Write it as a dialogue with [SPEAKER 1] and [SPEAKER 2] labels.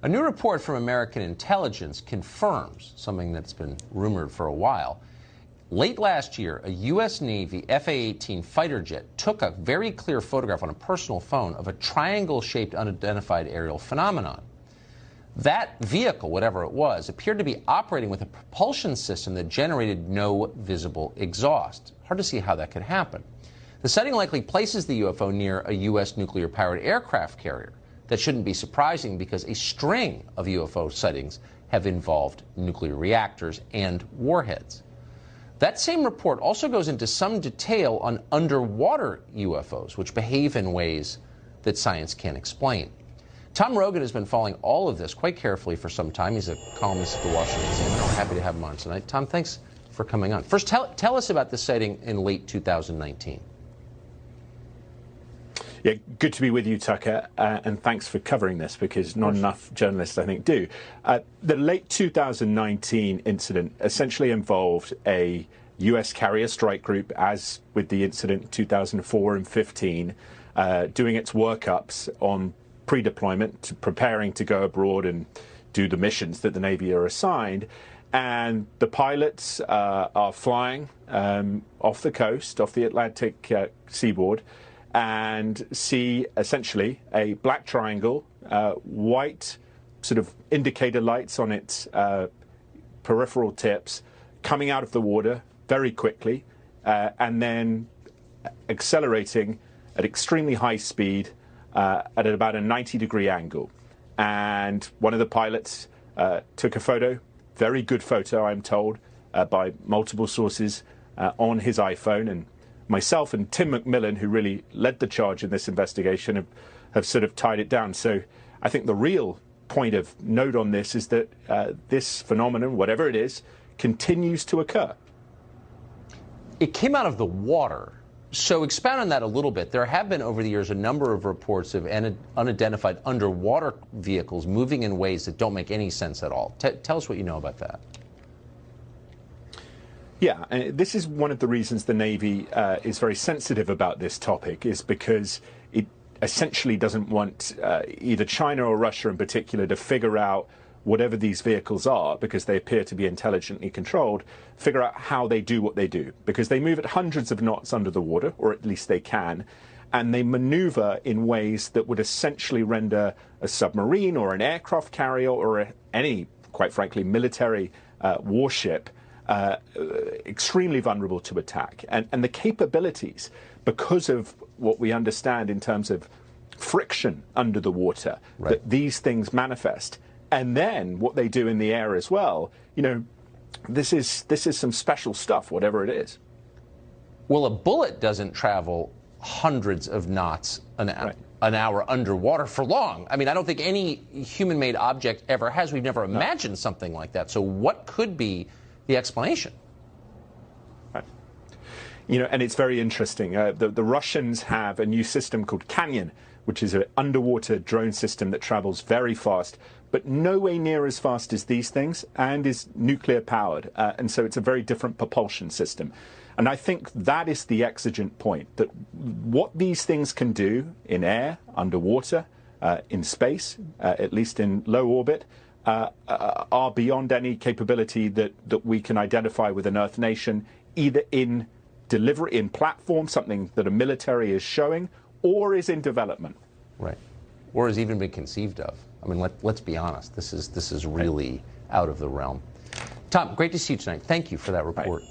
[SPEAKER 1] A new report from American intelligence confirms something that's been rumored for a while. Late last year, a U.S. Navy F-A-18 fighter jet took a very clear photograph on a personal phone of a triangle-shaped unidentified aerial phenomenon. That vehicle, whatever it was, appeared to be operating with a propulsion system that generated no visible exhaust. Hard to see how that could happen. The sighting likely places the UFO near a U.S. nuclear-powered aircraft carrier. That shouldn't be surprising because a string of UFO sightings have involved nuclear reactors and warheads. That same report also goes into some detail on underwater UFOs, which behave in ways that science can't explain. Tom Rogan has been following all of this quite carefully for some time. He's a columnist at the Washington Examiner. We're happy to have him on tonight. Tom, thanks for coming on. First, tell us about this sighting in late 2019.
[SPEAKER 2] Yeah, good to be with you, Tucker, and thanks for covering this because not enough journalists, I think, do. The late 2019 incident essentially involved a U.S. carrier strike group, as with the incident in 2004 and 15, doing its workups on pre-deployment, preparing to go abroad and do the missions that the Navy are assigned. And the pilots are flying off the coast, off the Atlantic seaboard, and see essentially a black triangle, white sort of indicator lights on its peripheral tips coming out of the water very quickly and then accelerating at extremely high speed at about a 90-degree angle. And one of the pilots took a photo, very good photo, I'm told, by multiple sources on his iPhone. And myself and Tim McMillan, who really led the charge in this investigation, have sort of tied it down. So I think the real point of note on this is that this phenomenon, whatever it is, continues to occur.
[SPEAKER 1] It came out of the water. So expound on that a little bit. There have been over the years a number of reports of unidentified underwater vehicles moving in ways that don't make any sense at all. Tell us what you know about that.
[SPEAKER 2] Yeah, and this is one of the reasons the Navy is very sensitive about this topic, is because it essentially doesn't want either China or Russia in particular to figure out whatever these vehicles are, because they appear to be intelligently controlled, figure out how they do what they do. Because they move at hundreds of knots under the water, or at least they can, and they maneuver in ways that would essentially render a submarine or an aircraft carrier or any, quite frankly, military warship extremely vulnerable to attack. And the capabilities, because of what we understand in terms of friction under the water,
[SPEAKER 1] right,
[SPEAKER 2] that these things manifest, and then what they do in the air as well, you know, this is some special stuff, whatever it is.
[SPEAKER 1] Well, a bullet doesn't travel hundreds of knots an hour underwater for long. I mean, I don't think any human-made object ever has. We've never imagined something like that. So what could be the explanation?
[SPEAKER 2] Right. You know, and it's very interesting. The Russians have a new system called Canyon, which is an underwater drone system that travels very fast, but nowhere near as fast as these things, and is nuclear powered. And so it's a very different propulsion system. And I think that is the exigent point, that what these things can do in air, underwater, in space, at least in low orbit, are beyond any capability that we can identify with an Earth nation, either in delivery, in platform, something that a military is showing, or is in development.
[SPEAKER 1] Right. Or has even been conceived of. I mean, let's be honest. This is really out of the realm. Tom, great to see you tonight. Thank you for that report.
[SPEAKER 2] Right.